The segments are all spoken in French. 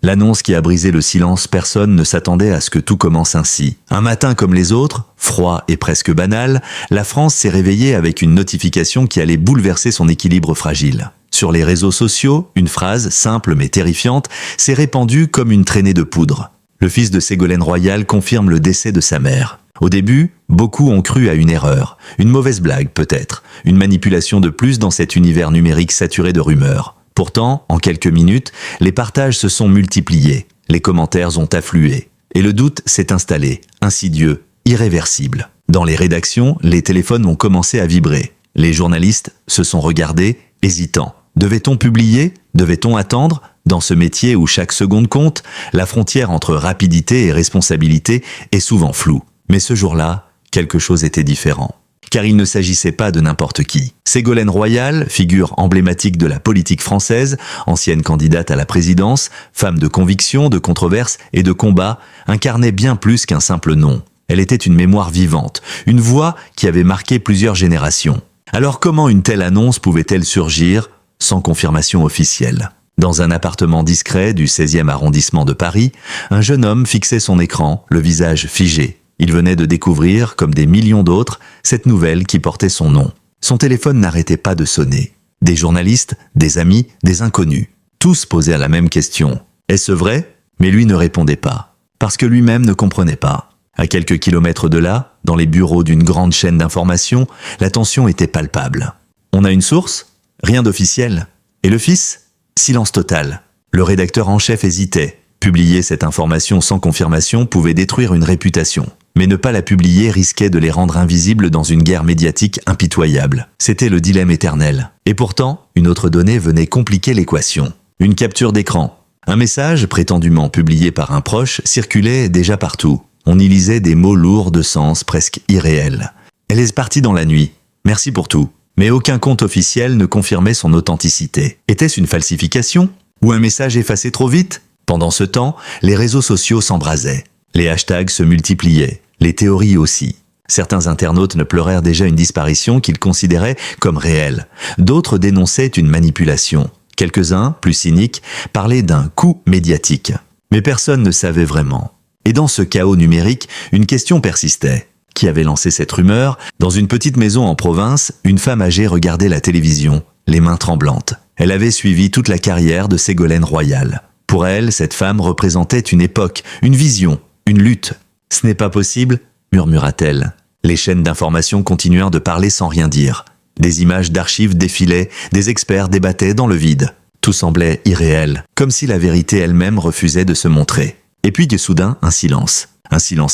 L'annonce qui a brisé le silence, personne ne s'attendait à ce que tout commence ainsi. Un matin comme les autres, froid et presque banal, la France s'est réveillée avec une notification qui allait bouleverser son équilibre fragile. Sur les réseaux sociaux, une phrase, simple mais terrifiante, s'est répandue comme une traînée de poudre. Le fils de Ségolène Royal confirme le décès de sa mère. Au début, beaucoup ont cru à une erreur, une mauvaise blague peut-être, une manipulation de plus dans cet univers numérique saturé de rumeurs. Pourtant, en quelques minutes, les partages se sont multipliés, les commentaires ont afflué, et le doute s'est installé, insidieux, irréversible. Dans les rédactions, les téléphones ont commencé à vibrer. Les journalistes se sont regardés, hésitants. Devait-on publier? Devait-on attendre? Dans ce métier où chaque seconde compte, la frontière entre rapidité et responsabilité est souvent floue. Mais ce jour-là, quelque chose était différent. Car il ne s'agissait pas de n'importe qui. Ségolène Royal, figure emblématique de la politique française, ancienne candidate à la présidence, femme de conviction, de controverse et de combat, incarnait bien plus qu'un simple nom. Elle était une mémoire vivante, une voix qui avait marqué plusieurs générations. Alors comment une telle annonce pouvait-elle surgir sans confirmation officielle? Dans un appartement discret du 16e arrondissement de Paris, un jeune homme fixait son écran, le visage figé. Il venait de découvrir, comme des millions d'autres, cette nouvelle qui portait son nom. Son téléphone n'arrêtait pas de sonner. Des journalistes, des amis, des inconnus. Tous posaient la même question. Est-ce vrai? Mais lui ne répondait pas. Parce que lui-même ne comprenait pas. À quelques kilomètres de là, dans les bureaux d'une grande chaîne d'information, la tension était palpable. On a une source? Rien d'officiel. Et le fils? Silence total. Le rédacteur en chef hésitait. Publier cette information sans confirmation pouvait détruire une réputation. Mais ne pas la publier risquait de les rendre invisibles dans une guerre médiatique impitoyable. C'était le dilemme éternel. Et pourtant, une autre donnée venait compliquer l'équation. Une capture d'écran. Un message, prétendument publié par un proche, circulait déjà partout. On y lisait des mots lourds de sens, presque irréels. Elle est partie dans la nuit. Merci pour tout. Mais aucun compte officiel ne confirmait son authenticité. Était-ce une falsification? Ou un message effacé trop vite? Pendant ce temps, les réseaux sociaux s'embrasaient. Les hashtags se multipliaient. Les théories aussi. Certains internautes ne pleurèrent déjà une disparition qu'ils considéraient comme réelle. D'autres dénonçaient une manipulation. Quelques-uns, plus cyniques, parlaient d'un coup médiatique. Mais personne ne savait vraiment. Et dans ce chaos numérique, une question persistait. Qui avait lancé cette rumeur? Dans une petite maison en province, une femme âgée regardait la télévision, les mains tremblantes. Elle avait suivi toute la carrière de Ségolène Royal. Pour elle, cette femme représentait une époque, une vision, une lutte. « Ce n'est pas possible », murmura-t-elle. Les chaînes d'information continuèrent de parler sans rien dire. Des images d'archives défilaient, des experts débattaient dans le vide. Tout semblait irréel, comme si la vérité elle-même refusait de se montrer. Et puis soudain, un silence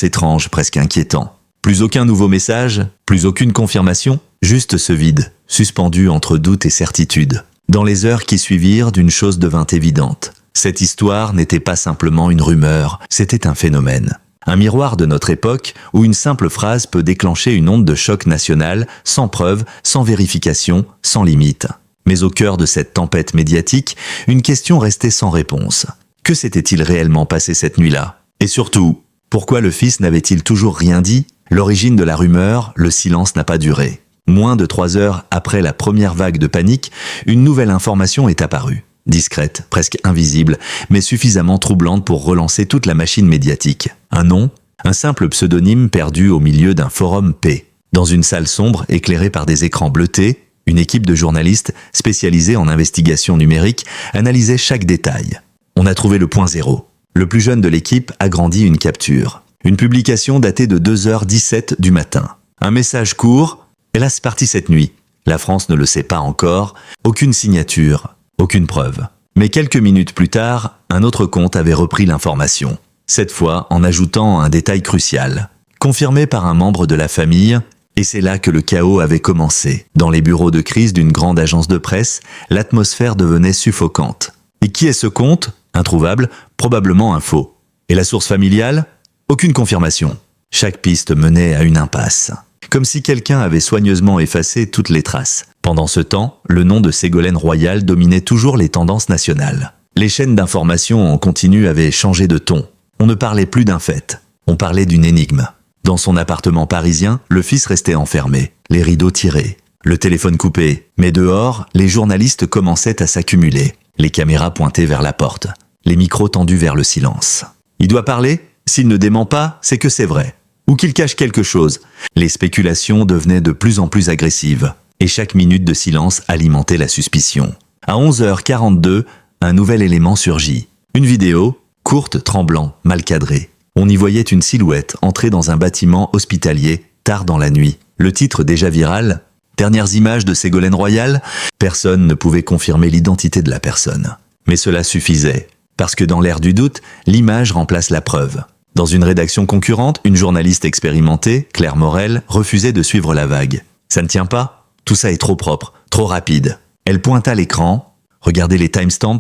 étrange, presque inquiétant. Plus aucun nouveau message, plus aucune confirmation, juste ce vide, suspendu entre doute et certitude. Dans les heures qui suivirent, d'une chose devint évidente. Cette histoire n'était pas simplement une rumeur, c'était un phénomène. Un miroir de notre époque où une simple phrase peut déclencher une onde de choc national, sans preuve, sans vérification, sans limite. Mais au cœur de cette tempête médiatique, une question restait sans réponse. Que s'était-il réellement passé cette nuit-là? Et surtout, pourquoi le fils n'avait-il toujours rien dit? L'origine de la rumeur, le silence n'a pas duré. Moins de 3 heures après la première vague de panique, une nouvelle information est apparue. Discrète, presque invisible, mais suffisamment troublante pour relancer toute la machine médiatique. Un nom, un simple pseudonyme perdu au milieu d'un forum P. Dans une salle sombre éclairée par des écrans bleutés, une équipe de journalistes spécialisés en investigation numérique analysait chaque détail. On a trouvé le point zéro. Le plus jeune de l'équipe agrandit une capture. Une publication datée de 2h17 du matin. Un message court, hélas parti cette nuit. La France ne le sait pas encore, aucune signature. Aucune preuve. Mais quelques minutes plus tard, un autre compte avait repris l'information. Cette fois en ajoutant un détail crucial. Confirmé par un membre de la famille, et c'est là que le chaos avait commencé. Dans les bureaux de crise d'une grande agence de presse, l'atmosphère devenait suffocante. Et qui est ce compte? Introuvable, probablement un faux. Et la source familiale? Aucune confirmation. Chaque piste menait à une impasse. Comme si quelqu'un avait soigneusement effacé toutes les traces. Pendant ce temps, le nom de Ségolène Royal dominait toujours les tendances nationales. Les chaînes d'information en continu avaient changé de ton. On ne parlait plus d'un fait, on parlait d'une énigme. Dans son appartement parisien, le fils restait enfermé, les rideaux tirés, le téléphone coupé. Mais dehors, les journalistes commençaient à s'accumuler, les caméras pointées vers la porte. les micros tendus vers le silence. Il doit parler? S'il ne dément pas, c'est que c'est vrai. Ou qu'il cache quelque chose. Les spéculations devenaient de plus en plus agressives, et chaque minute de silence alimentait la suspicion. À 11h42, un nouvel élément surgit. Une vidéo, courte, tremblant, mal cadrée. On y voyait une silhouette entrer dans un bâtiment hospitalier, tard dans la nuit. Le titre déjà viral, « Dernières images de Ségolène Royal », personne ne pouvait confirmer l'identité de la personne. Mais cela suffisait, parce que dans l'ère du doute, l'image remplace la preuve. Dans une rédaction concurrente, une journaliste expérimentée, Claire Morel, refusait de suivre la vague. Ça ne tient pas? Tout ça est trop propre, trop rapide. Elle pointa l'écran, regardez les timestamps,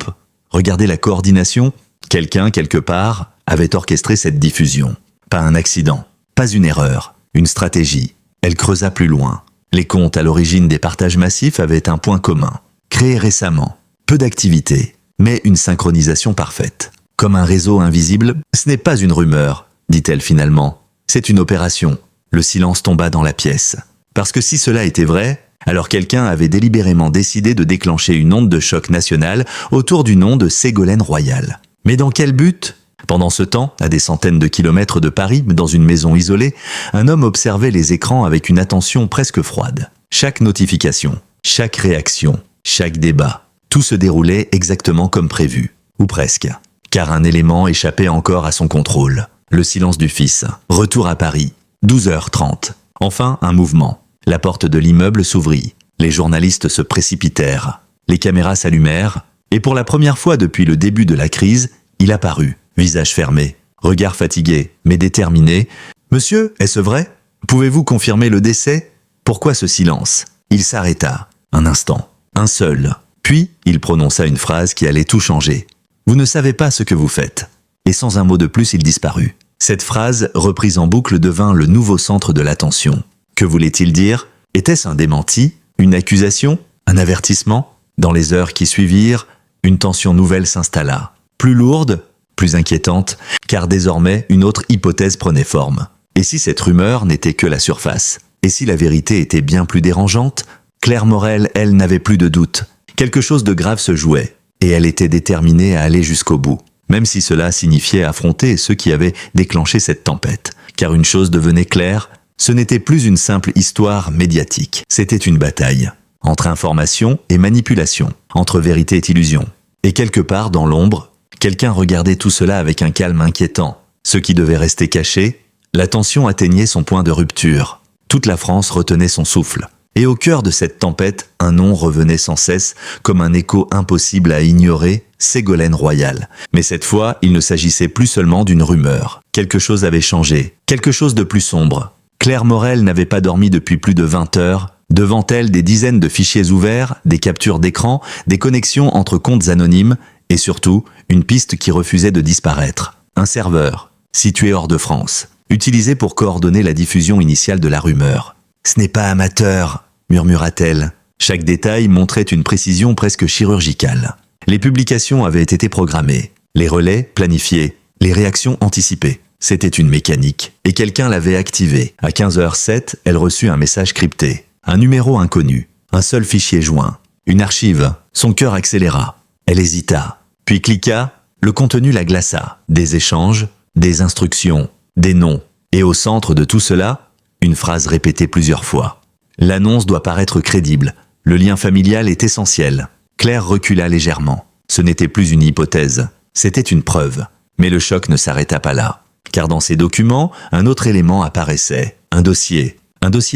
regardez la coordination. Quelqu'un, quelque part, avait orchestré cette diffusion. Pas un accident, pas une erreur, une stratégie. Elle creusa plus loin. Les comptes à l'origine des partages massifs avaient un point commun. Créés récemment, peu d'activité, mais une synchronisation parfaite. Comme un réseau invisible, ce n'est pas une rumeur, dit-elle finalement. C'est une opération. Le silence tomba dans la pièce. Parce que si cela était vrai, alors quelqu'un avait délibérément décidé de déclencher une onde de choc nationale autour du nom de Ségolène Royal. Mais dans quel but? Pendant ce temps, à des centaines de kilomètres de Paris, dans une maison isolée, un homme observait les écrans avec une attention presque froide. Chaque notification, chaque réaction, chaque débat, tout se déroulait exactement comme prévu. Ou presque. Car un élément échappait encore à son contrôle. Le silence du fils. Retour à Paris. 12h30. Enfin, un mouvement. La porte de l'immeuble s'ouvrit. Les journalistes se précipitèrent. Les caméras s'allumèrent. Et pour la première fois depuis le début de la crise, il apparut. Visage fermé. Regard fatigué, mais déterminé. « Monsieur, est-ce vrai? Pouvez-vous confirmer le décès? Pourquoi ce silence ?» Il s'arrêta. Un instant. Un seul. Puis, il prononça une phrase qui allait tout changer. « Vous ne savez pas ce que vous faites. » Et sans un mot de plus, il disparut. Cette phrase, reprise en boucle, devint le nouveau centre de l'attention. Que voulait-il dire? Était-ce un démenti? Une accusation? Un avertissement? Dans les heures qui suivirent, une tension nouvelle s'installa. Plus lourde, plus inquiétante, car désormais, une autre hypothèse prenait forme. Et si cette rumeur n'était que la surface? Et si la vérité était bien plus dérangeante? Claire Morel, elle, n'avait plus de doute. Quelque chose de grave se jouait. Et elle était déterminée à aller jusqu'au bout, même si cela signifiait affronter ceux qui avaient déclenché cette tempête. Car une chose devenait claire, ce n'était plus une simple histoire médiatique, c'était une bataille. Entre information et manipulation, entre vérité et illusion. Et quelque part dans l'ombre, quelqu'un regardait tout cela avec un calme inquiétant. Ce qui devait rester caché, la tension atteignait son point de rupture. Toute la France retenait son souffle. Et au cœur de cette tempête, un nom revenait sans cesse, comme un écho impossible à ignorer, Ségolène Royal. Mais cette fois, il ne s'agissait plus seulement d'une rumeur. Quelque chose avait changé, quelque chose de plus sombre. Claire Morel n'avait pas dormi depuis plus de 20 heures. Devant elle, des dizaines de fichiers ouverts, des captures d'écran, des connexions entre comptes anonymes, et surtout, une piste qui refusait de disparaître. Un serveur, situé hors de France, utilisé pour coordonner la diffusion initiale de la rumeur. « Ce n'est pas amateur », murmura-t-elle. Chaque détail montrait une précision presque chirurgicale. Les publications avaient été programmées, les relais planifiés, les réactions anticipées. C'était une mécanique, et quelqu'un l'avait activée. À 15h07, elle reçut un message crypté. Un numéro inconnu, un seul fichier joint, une archive. Son cœur accéléra. Elle hésita, puis cliqua. Le contenu la glaça. Des échanges, des instructions, des noms. Et au centre de tout cela, une phrase répétée plusieurs fois. L'annonce doit paraître crédible. Le lien familial est essentiel. Claire recula légèrement. Ce n'était plus une hypothèse. C'était une preuve. Mais le choc ne s'arrêta pas là. Car dans ces documents, un autre élément apparaissait. Un dossier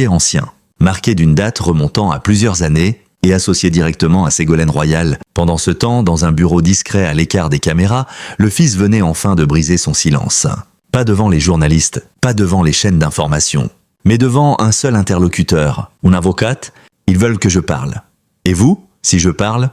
ancien, marqué d'une date remontant à plusieurs années et associé directement à Ségolène Royal. Pendant ce temps, dans un bureau discret à l'écart des caméras, le fils venait enfin de briser son silence. Pas devant les journalistes, pas devant les chaînes d'information, mais devant un seul interlocuteur, une avocate. Ils veulent que je parle. Et vous, si je parle,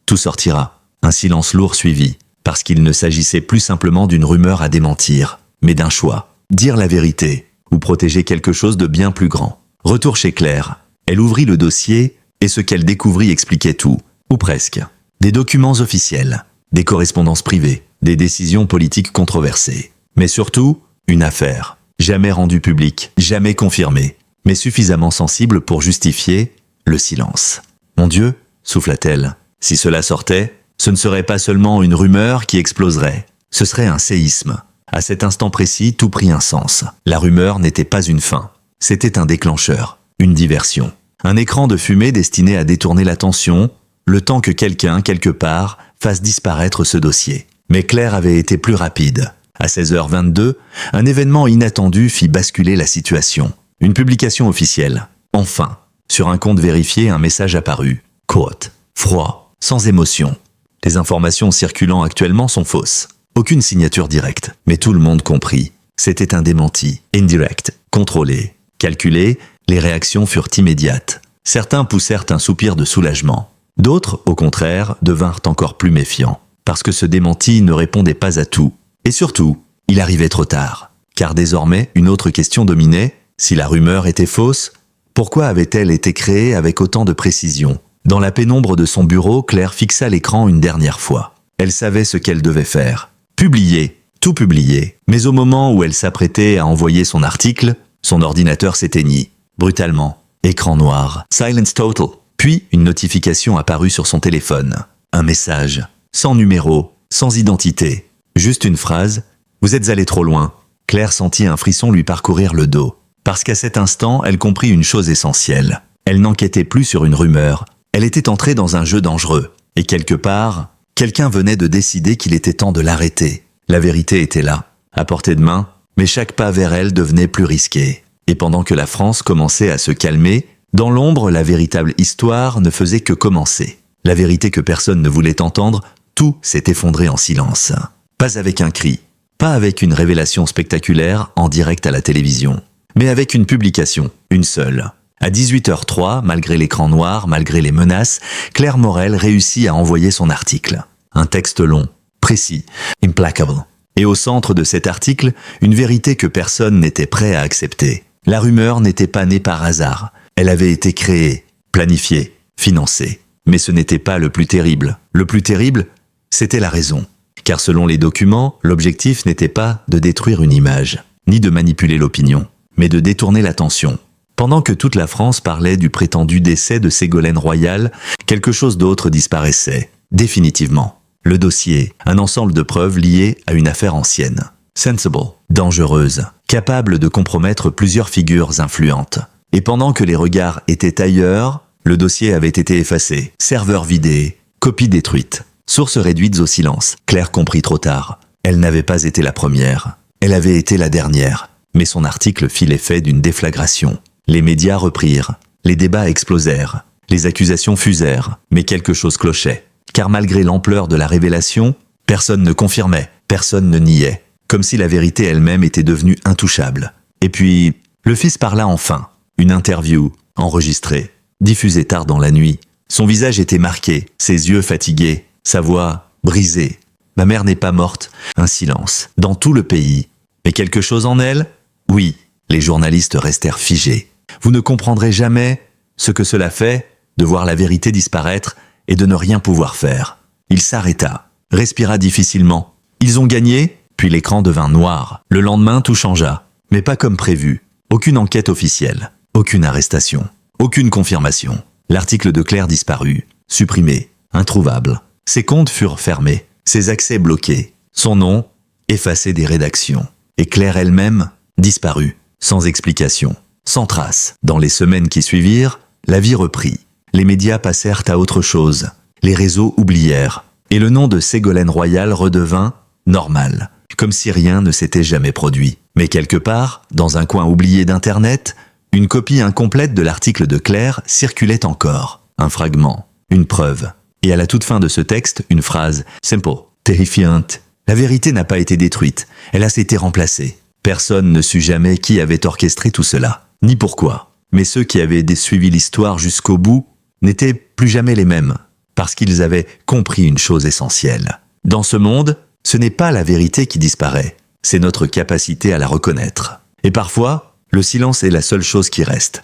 tout sortira. Un silence lourd suivit, parce qu'il ne s'agissait plus simplement d'une rumeur à démentir, mais d'un choix. Dire la vérité, ou protéger quelque chose de bien plus grand. Retour chez Claire. Elle ouvrit le dossier, et ce qu'elle découvrit expliquait tout, ou presque. Des documents officiels, des correspondances privées, des décisions politiques controversées. Mais surtout, une affaire. Jamais rendue publique, jamais confirmée, mais suffisamment sensible pour justifier le silence. « Mon Dieu !» souffla-t-elle. « Si cela sortait, Ce ne serait pas seulement une rumeur qui exploserait, ce serait un séisme. À cet instant précis, tout prit un sens. La rumeur n'était pas une fin, c'était un déclencheur, une diversion. Un écran de fumée destiné à détourner l'attention, le temps que quelqu'un, quelque part, fasse disparaître ce dossier. Mais Claire avait été plus rapide. À 16h22, un événement inattendu fit basculer la situation. Une publication officielle. Enfin, sur un compte vérifié, un message apparut. Quote. Froid, sans émotion. Les informations circulant actuellement sont fausses. Aucune signature directe, mais tout le monde comprit. C'était un démenti, indirect, contrôlé, calculé, les réactions furent immédiates. Certains poussèrent un soupir de soulagement. D'autres, au contraire, devinrent encore plus méfiants, parce que ce démenti ne répondait pas à tout. Et surtout, il arrivait trop tard. Car désormais, une autre question dominait, si la rumeur était fausse, pourquoi avait-elle été créée avec autant de précision? Dans la pénombre de son bureau, Claire fixa l'écran une dernière fois. Elle savait ce qu'elle devait faire. Publier, tout publier. Mais au moment où elle s'apprêtait à envoyer son article, son ordinateur s'éteignit. Brutalement. Écran noir. Silence total. Puis, une notification apparut sur son téléphone. Un message. Sans numéro, sans identité. Juste une phrase. Vous êtes allé trop loin. Claire sentit un frisson lui parcourir le dos. Parce qu'à cet instant, elle comprit une chose essentielle. Elle n'enquêtait plus sur une rumeur. Elle était entrée dans un jeu dangereux. Et quelque part, quelqu'un venait de décider qu'il était temps de l'arrêter. La vérité était là, à portée de main, mais chaque pas vers elle devenait plus risqué. Et pendant que la France commençait à se calmer, dans l'ombre, la véritable histoire ne faisait que commencer. La vérité que personne ne voulait entendre, tout s'est effondré en silence. Pas avec un cri, pas avec une révélation spectaculaire en direct à la télévision, mais avec une publication, une seule. À 18h03, malgré l'écran noir, malgré les menaces, Claire Morel réussit à envoyer son article. Un texte long, précis, implacable. Et au centre de cet article, une vérité que personne n'était prêt à accepter. La rumeur n'était pas née par hasard. Elle avait été créée, planifiée, financée. Mais ce n'était pas le plus terrible. Le plus terrible, c'était la raison. Car selon les documents, l'objectif n'était pas de détruire une image, ni de manipuler l'opinion, mais de détourner l'attention. Pendant que toute la France parlait du prétendu décès de Ségolène Royal, quelque chose d'autre disparaissait, définitivement. Le dossier, un ensemble de preuves liées à une affaire ancienne. Sensible, dangereuse, capable de compromettre plusieurs figures influentes. Et pendant que les regards étaient ailleurs, le dossier avait été effacé, serveur vidé, copie détruite. Sources réduites au silence. Claire comprit trop tard. Elle n'avait pas été la première. Elle avait été la dernière. Mais son article fit l'effet d'une déflagration. Les médias reprirent. Les débats explosèrent. Les accusations fusèrent. Mais quelque chose clochait. Car malgré l'ampleur de la révélation, personne ne confirmait, personne ne niait. Comme si la vérité elle-même était devenue intouchable. Et puis, le fils parla enfin. Une interview, enregistrée, diffusée tard dans la nuit. Son visage était marqué, ses yeux fatigués, sa voix brisée. Ma mère n'est pas morte. Un silence. Dans tout le pays. Mais quelque chose en elle? Oui. Les journalistes restèrent figés. Vous ne comprendrez jamais ce que cela fait de voir la vérité disparaître et de ne rien pouvoir faire. Il s'arrêta, respira difficilement. Ils ont gagné, puis l'écran devint noir. Le lendemain, tout changea. Mais pas comme prévu. Aucune enquête officielle. Aucune arrestation. Aucune confirmation. L'article de Claire disparut. Supprimé. Introuvable. Ses comptes furent fermés. Ses accès bloqués. Son nom, effacé des rédactions. Et Claire elle-même, disparue. Sans explication. Sans trace. Dans les semaines qui suivirent, la vie reprit. Les médias passèrent à autre chose. Les réseaux oublièrent. Et le nom de Ségolène Royal redevint normal. Comme si rien ne s'était jamais produit. Mais quelque part, dans un coin oublié d'Internet, une copie incomplète de l'article de Claire circulait encore. Un fragment. Une preuve. Et à la toute fin de ce texte, une phrase « simple, terrifiant ». La vérité n'a pas été détruite. Elle a été remplacée. Personne ne sut jamais qui avait orchestré tout cela. Ni pourquoi. Mais ceux qui avaient suivi l'histoire jusqu'au bout n'étaient plus jamais les mêmes, parce qu'ils avaient compris une chose essentielle. Dans ce monde, ce n'est pas la vérité qui disparaît, c'est notre capacité à la reconnaître. Et parfois, le silence est la seule chose qui reste.